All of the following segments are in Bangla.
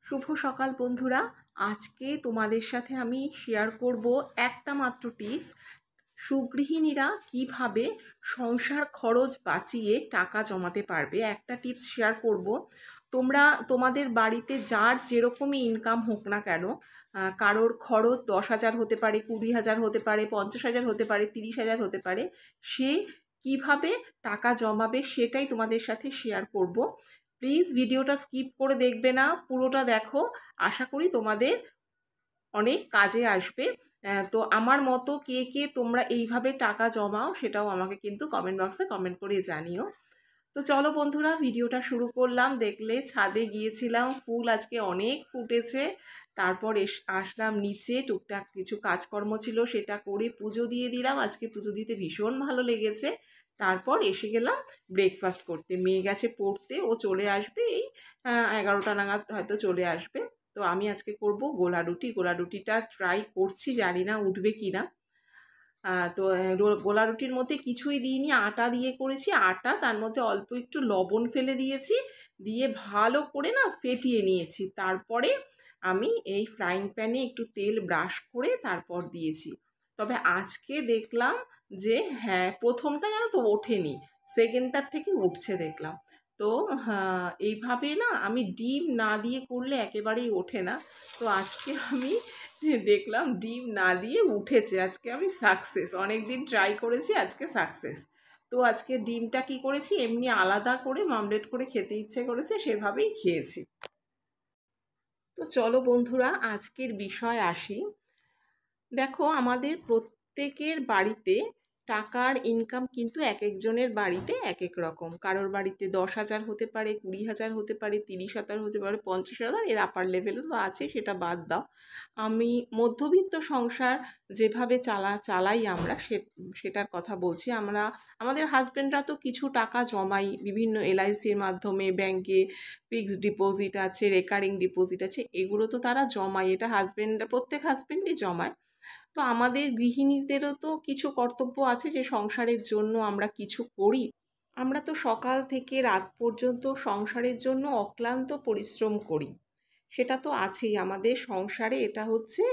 শুভ সকাল বন্ধুরা। আজকে তোমাদের সাথে আমি শেয়ার করব একটা মাত্র টিপস, সুগৃহিণীরা কিভাবে সংসার খরচ বাঁচিয়ে টাকা জমাতে পারবে। একটা টিপস শেয়ার করব। তোমরা তোমাদের বাড়িতে যার যেরকমই ইনকাম হোক না কেন, কারোর খরচ 10,000 হতে পারে, 20,000 হতে পারে, 50,000 হতে পারে, 30,000 হতে পারে, সে কিভাবে টাকা জমাবে সেটাই তোমাদের সাথে শেয়ার করব। প্লিজ ভিডিওটা স্কিপ করে দেখবে না, পুরোটা দেখো। আশা করি তোমাদের অনেক কাজে আসবে। তো আমার মতো কে কে তোমরা এইভাবে টাকা জমাও সেটাও আমাকে কিন্তু কমেন্ট বক্সে কমেন্ট করে জানিও। তো চলো বন্ধুরা, ভিডিওটা শুরু করলাম। দেখলে ছাদে গিয়েছিলাম, ফুল আজকে অনেক ফুটেছে। তারপর আসলাম নিচে, টুকটাক কিছু কাজকর্ম ছিল সেটা করে পুজো দিয়ে দিলাম। আজকে পুজো দিতে ভীষণ ভালো লেগেছে। তারপর এসে গেলাম ব্রেকফাস্ট করতে। মেয়ে গেছে পড়তে, ও চলে আসবে এই 11টা নাগাদ হয়তো চলে আসবে। তো আমি আজকে করব গোলা রুটি। গোলা রুটিটা ট্রাই করছি, জানি না উঠবে কি না। তো গোলা রুটির মধ্যে কিছুই দিইনি, আটা দিয়ে করেছি। আটা, তার মধ্যে অল্প একটু লবণ ফেলে দিয়েছি, দিয়ে ভালো করে না ফেটিয়ে নিয়েছি। তারপরে আমি এই ফ্রাইং প্যানে একটু তেল ব্রাশ করে তারপর দিয়েছি। তবে আজকে দেখলাম যে হ্যাঁ, প্রথমটা জানো তো ওঠেনি, সেকেন্ডটার থেকে উঠছে দেখলাম। তো হ্যাঁ, এইভাবে না আমি ডিম না দিয়ে করলে একেবারেই ওঠে না। তো আজকে আমি দেখলাম ডিম না দিয়ে উঠেছে। আজকে আমি সাকসেস, অনেক দিন ট্রাই করেছি, আজকে সাকসেস। তো আজকে ডিমটা কি করেছি, এমনি আলাদা করে মামলেট করে খেতে ইচ্ছে করেছে, সেভাবেই খেয়েছি। তো চলো বন্ধুরা, আজকের বিষয় আসি। দেখো, আমাদের প্রত্যেকের বাড়িতে টাকার ইনকাম কিন্তু এক একজনের বাড়িতে এক এক রকম। কারোর বাড়িতে 10,000 হতে পারে, 20,000 হতে পারে, 30,000 হতে পারে, 50,000, এর আপার লেভেলে তো আছে, সেটা বাদ দাও। আমি মধ্যবিত্ত সংসার যেভাবে চালাই আমরা, সেটার কথা বলছি। আমাদের হাজব্যান্ডরা তো কিছু টাকা জমাই বিভিন্ন LICর মাধ্যমে, ব্যাংকে ফিক্সড ডিপোজিট আছে, রেকারিং ডিপোজিট আছে, এগুলো তো তারা জমায়। এটা প্রত্যেক হাজব্যান্ডই জমায়। তো আমাদের গৃহিণীদেরও তো কিছু কর্তব্য আছে, যে সংসারের জন্য আমরা কিছু করি। আমরা তো সকাল থেকে রাত পর্যন্ত সংসারের জন্য অক্লান্ত পরিশ্রম করি, সেটা তো আছেই আমাদের সংসারে। এটা হচ্ছে,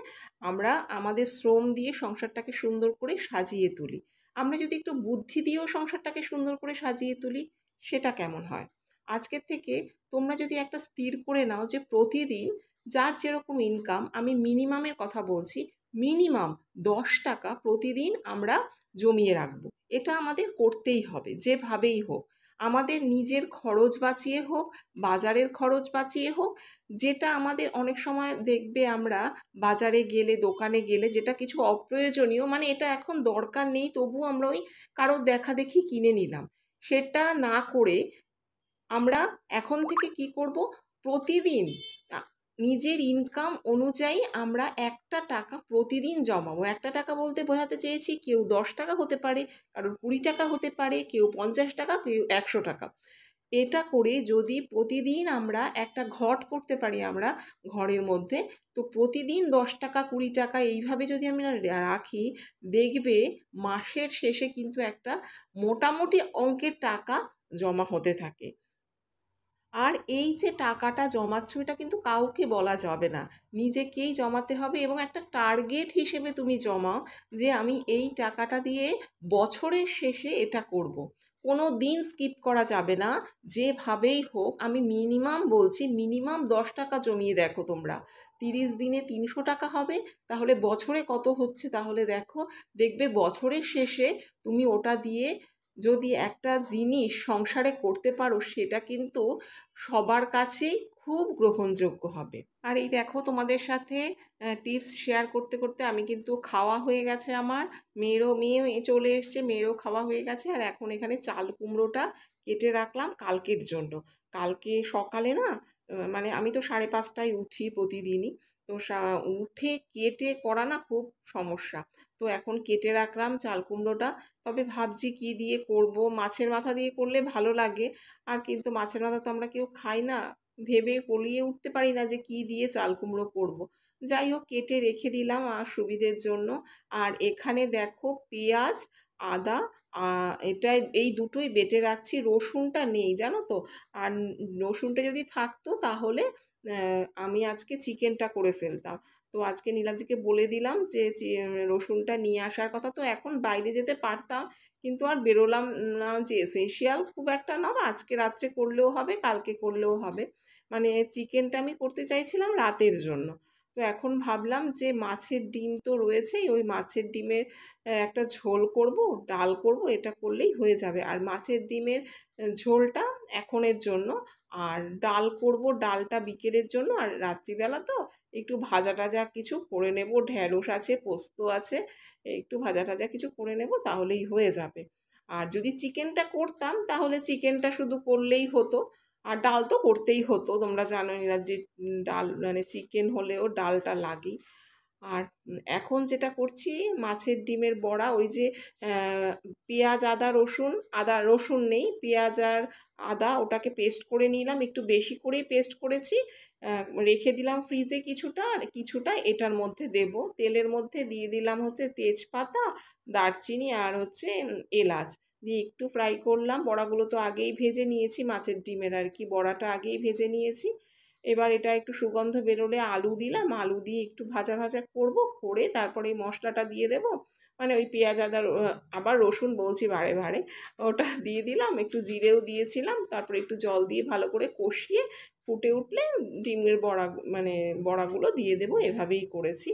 আমরা আমাদের শ্রম দিয়ে সংসারটাকে সুন্দর করে সাজিয়ে তুলি। আমরা যদি একটু বুদ্ধি দিয়েও সংসারটাকে সুন্দর করে সাজিয়ে তুলি, সেটা কেমন হয়? আজকের থেকে তোমরা যদি একটা স্থির করে নাও যে প্রতিদিন যার যেরকম ইনকাম, আমি মিনিমামের কথা বলছি, মিনিমাম 10 টাকা প্রতিদিন আমরা জমিয়ে রাখবো। এটা আমাদের করতেই হবে, যেভাবেই হোক। আমাদের নিজের খরচ বাঁচিয়ে হোক, বাজারের খরচ বাঁচিয়ে হোক। যেটা আমাদের অনেক সময় দেখবে, আমরা বাজারে গেলে, দোকানে গেলে, যেটা কিছু অপ্রয়োজনীয়, মানে এটা এখন দরকার নেই, তবুও আমরা ওই কারোর দেখা দেখি কিনে নিলাম। সেটা না করে আমরা এখন থেকে কি করব, প্রতিদিন নিজের ইনকাম অনুযায়ী আমরা একটা টাকা প্রতিদিন জমাবো। একটা টাকা বলতে বোঝাতে চেয়েছি, কেউ 10 টাকা হতে পারে, কারোর 20 টাকা হতে পারে, কেউ 50 টাকা, কেউ 100 টাকা। এটা করে যদি প্রতিদিন আমরা একটা ঘট করতে পারি আমরা ঘরের মধ্যে, তো প্রতিদিন 10 টাকা, 20 টাকা এইভাবে যদি আমরা রাখি, দেখবে মাসের শেষে কিন্তু একটা মোটামুটি অঙ্কের টাকা জমা হতে থাকে। আর এই যে টাকাটা জমাচ্ছ, এটা কিন্তু কাউকে বলা যাবে না, নিজেকেই জমাতে হবে। এবং একটা টার্গেট হিসেবে তুমি জমাও, যে আমি এই টাকাটা দিয়ে বছরের শেষে এটা করব। কোনো দিন স্কিপ করা যাবে না, যেভাবেই হোক। আমি মিনিমাম বলছি, মিনিমাম 10 টাকা জমিয়ে দেখো তোমরা। 30 দিনে 300 টাকা হবে, তাহলে বছরে কত হচ্ছে তাহলে দেখো। দেখবে বছরের শেষে তুমি ওটা দিয়ে যদি একটা জিনিস সংসারে করতে পারো, সেটা কিন্তু সবার কাছেই খুব গ্রহণযোগ্য হবে। আর এই দেখো, তোমাদের সাথে টিপস শেয়ার করতে করতে আমি কিন্তু খাওয়া হয়ে গেছে আমার। মেয়েও চলে এসছে, মেয়েরও খাওয়া হয়ে গেছে। আর এখন এখানে চাল কুমড়োটা কেটে রাখলাম কালকের জন্য। কালকে সকালে না, মানে আমি তো 5:30টায় উঠি প্রতিদিনই। তো উঠে কেটে করা না খুব সমস্যা। তো এখন কেটে রাখলাম চাল কুমড়োটা। তবে ভাবছি কি দিয়ে করব, মাছের মাথা দিয়ে করলে ভালো লাগে। আর কিন্তু মাছের মাথা তো আমরা কেউ খাই না, ভেবে কলিয়ে উঠতে পারি না যে কি দিয়ে চাল কুমড়ো করবো। যাই হোক, কেটে রেখে দিলাম আর সুবিধের জন্য। আর এখানে দেখো, পেঁয়াজ, আদা, এটা এই দুটোই বেটে রাখছি। রসুনটা নেই জানো তো। আর রসুনটা যদি থাকতো তাহলে আমি আজকে চিকেনটা করে ফেলতাম। তো আজকে নীলাদ্রিকে বলে দিলাম যে রসুনটা নিয়ে আসার কথা। তো এখন বাইরে যেতে পারতাম, কিন্তু আর বেরোলাম না, যে এসেনশিয়াল খুব একটা না, বা আজকে রাত্রে করলেও হবে, কালকে করলেও হবে। মানে চিকেনটা আমি করতে চাইছিলাম রাতের জন্য। তো এখন ভাবলাম যে মাছের ডিম তো রয়েছেই, ওই মাছের ডিমের একটা ঝোল করব, ডাল করব, এটা করলেই হয়ে যাবে। আর মাছের ডিমের ঝোলটা এখনের জন্য, আর ডাল করব, ডালটা বিকেলের জন্য। আর রাত্রিবেলা তো একটু ভাজা টাজা কিছু করে নেব, ঢ্যাঁড়স আছে, পোস্ত আছে, একটু ভাজা টাজা কিছু করে নেব, তাহলেই হয়ে যাবে। আর যদি চিকেনটা করতাম তাহলে চিকেনটা শুধু করলেই হতো, আর ডাল তো করতেই হতো, তোমরা জানোই না যে ডাল মানে চিকেন হলেও ডালটা লাগেই। আর এখন যেটা করছি, মাছের ডিমের বড়া, ওই যে পেঁয়াজ আদা রসুন, আদা রসুন নেই, পেঁয়াজ আর আদা ওটাকে পেস্ট করে নিলাম, একটু বেশি করেই পেস্ট করেছি, রেখে দিলাম ফ্রিজে কিছুটা। আর কিছুটা এটার মধ্যে দেব, তেলের মধ্যে দিয়ে দিলাম হচ্ছে তেজপাতা, দারচিনি আর হচ্ছে এলাচ দিয়ে একটু ফ্রাই করলাম। বড়াগুলো তো আগেই ভেজে নিয়েছি, মাছের ডিমের আর কি বড়াটা আগেই ভেজে নিয়েছি। এবার এটা একটু সুগন্ধ বেরোলে আলু দিলাম, আলু দিয়ে একটু ভাজা ভাজা করব, করে তারপরে এই মশলাটা দিয়ে দেব, মানে ওই পেঁয়াজ আদা আবার রসুন বলছি বারে বারে, ওটা দিয়ে দিলাম, একটু জিরেও দিয়েছিলাম, তারপরে একটু জল দিয়ে ভালো করে কষিয়ে ফুটে উঠলে ডিমের বড়া মানে বড়াগুলো দিয়ে দেবো, এভাবেই করেছি।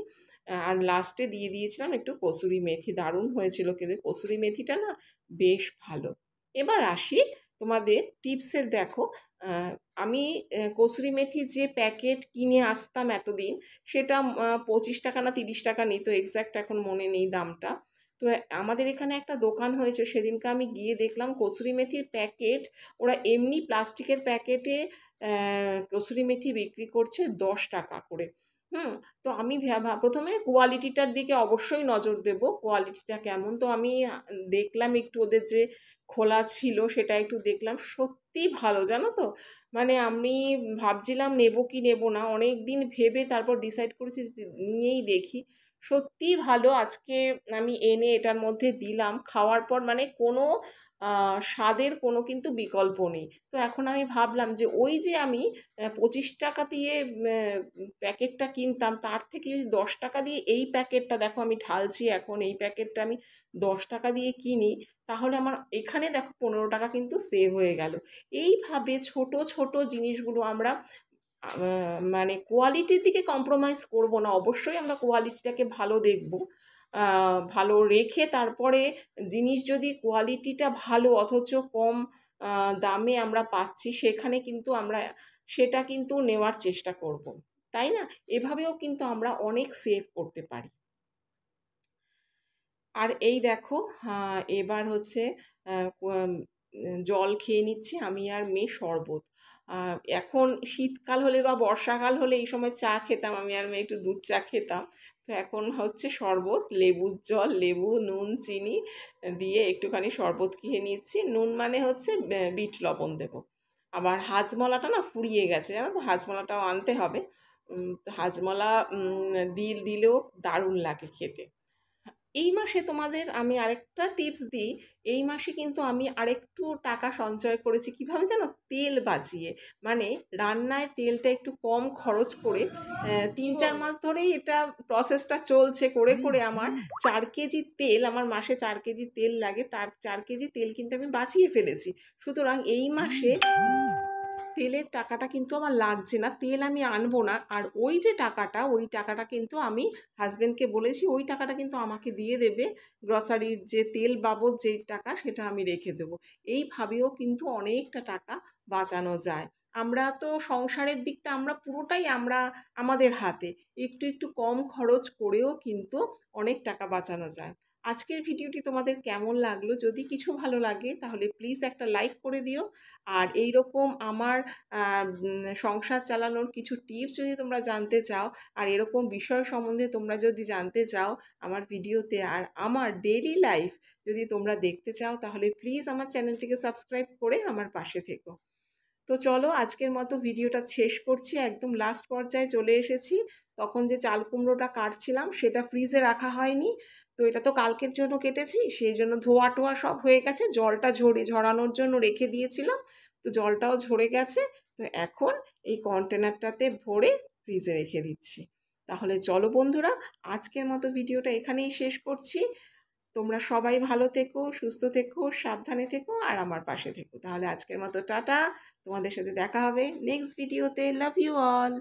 আর লাস্টে দিয়ে দিয়েছিলাম একটু কসুরি মেথি, দারুণ হয়েছিল, কিন্তু কসুরি মেথিটা না বেশ ভালো। এবার আসি তোমাদের টিপসের। দেখো, আমি কসুরি মেথি যে প্যাকেট কিনে আসতাম এতদিন, সেটা 25 টাকা না 30 টাকা নিত, এক্স্যাক্ট এখন মনে নেই দামটা। তো আমাদের এখানে একটা দোকান হয়েছে, সেদিনকে আমি গিয়ে দেখলাম কসুরি মেথির প্যাকেট, ওরা এমনি প্লাস্টিকের প্যাকেটে কসুরি মেথি বিক্রি করছে 10 টাকা করে। হুম। তো আমি প্রথমে কোয়ালিটিটার দিকে অবশ্যই নজর দেব, কোয়ালিটিটা কেমন। তো আমি দেখলাম একটু, ওদের যে খোলা ছিল সেটা একটু দেখলাম, সত্যি ভালো, জানো তো। মানে আমি ভাবছিলাম নেব কি নেব না, অনেক দিন ভেবে তারপর ডিসাইড করেছি যে নিয়েই দেখি। সত্যি ভালো। আজকে আমি এনে এটার মধ্যে দিলাম, খাওয়ার পর মানে কোনো স্বাদের কোনো কিন্তু বিকল্প নেই। তো এখন আমি ভাবলাম যে ওই যে আমি 25 টাকা দিয়ে প্যাকেটটা কিনতাম, তার থেকে যদি 10 টাকা দিয়ে এই প্যাকেটটা, দেখো আমি ঢালছি এখন, এই প্যাকেটটা আমি 10 টাকা দিয়ে কিনি, তাহলে আমার এখানে দেখো 15 টাকা কিন্তু সেভ হয়ে গেল। এইভাবে ছোট ছোট জিনিসগুলো আমরা মানে কোয়ালিটির দিকে কম্প্রোমাইজ করব না, অবশ্যই আমরা কোয়ালিটিটাকে ভালো দেখব, ভালো রেখে তারপরে জিনিস যদি কোয়ালিটিটা ভালো অথচ কম দামে আমরা পাচ্ছি, সেখানে কিন্তু আমরা সেটা কিন্তু নেওয়ার চেষ্টা করব, তাই না? এভাবেও কিন্তু আমরা অনেক সেভ করতে পারি। আর এই দেখো, এবার হচ্ছে জল খেয়ে নিচ্ছি আমি আর মেয়ে, শরবত। এখন শীতকাল হলে বা বর্ষাকাল হলে এই সময় চা খেতাম, আমি আর মেয়ে একটু দুধ চা খেতাম। তো এখন হচ্ছে শরবত, লেবুর জল, লেবু, নুন, চিনি দিয়ে একটুখানি শরবত খেয়ে নিচ্ছি। নুন মানে হচ্ছে বিট লবণ দেবো। আবার হাজমলাটা না ফুরিয়ে গেছে, জানো তো, হাজমলাটাও আনতে হবে। তো হাজমলা দিলেও দারুণ লাগে খেতে। এই মাসে তোমাদের আমি আরেকটা টিপস দিই, এই মাসে কিন্তু আমি আরেকটু টাকা সঞ্চয় করেছি, কিভাবে জানো, তেল বাঁচিয়ে। মানে রান্নায় তেলটা একটু কম খরচ করে, 3-4 মাস ধরেই এটা প্রসেসটা চলছে, করে করে আমার 4 কেজি তেল, আমার মাসে 4 কেজি তেল লাগে, তার 4 কেজি তেল কিন্তু আমি বাঁচিয়ে ফেলেছি। সুতরাং এই মাসে তেলের টাকাটা কিন্তু আমার লাগছে না, তেল আমি আনবো না। আর ওই যে টাকাটা, ওই টাকাটা কিন্তু আমি হাজব্যান্ডকে বলেছি, ওই টাকাটা কিন্তু আমাকে দিয়ে দেবে, গ্রসারির যে তেল বাবদ যেই টাকা, সেটা আমি রেখে দেবো। এইভাবেও কিন্তু অনেকটা টাকা বাঁচানো যায়। আমরা তো সংসারের দিকটা আমরা পুরোটাই আমরা আমাদের হাতে, একটু একটু কম খরচ করেও কিন্তু অনেক টাকা বাঁচানো যায়। আজকের ভিডিওটি তোমাদের কেমন লাগলো? যদি কিছু ভালো লাগে তাহলে প্লিজ একটা লাইক করে দিও। আর এই রকম আমার সংসার চালানোর কিছু টিপস যদি তোমরা জানতে চাও, আর এরকম বিষয় সম্বন্ধে তোমরা যদি জানতে চাও আমার ভিডিওতে, আর আমার ডেইলি লাইফ যদি তোমরা দেখতে চাও, তাহলে প্লিজ আমার চ্যানেলটিকে সাবস্ক্রাইব করে আমার পাশে থেকো। তো চলো, আজকের মতো ভিডিওটা শেষ করছি, একদম লাস্ট পর্যায়ে চলে এসেছি। তখন যে চাল কুমড়োটা কাটছিলাম সেটা ফ্রিজে রাখা হয়নি, তো এটা তো কালকের জন্য কেটেছি, সেই জন্য ধোয়া টোয়া সব হয়ে গেছে, জলটা ঝরানোর জন্য রেখে দিয়েছিলাম। তো তো জলটাও ঝরে গেছে। তো এখন এই কন্টেনারটাতে ভরে ফ্রিজে রেখে দিচ্ছি। তাহলে চলো বন্ধুরা, আজকের মতো ভিডিওটা এখানেই শেষ করছি। তোমরা সবাই ভালো থেকো, সুস্থ থেকো, সাবধানে থেকো আর আমার পাশে থেকো। তাহলে আজকের মতো টাটা। তোমাদের সাথে দেখা হবে নেক্সট ভিডিওতে। Love you all.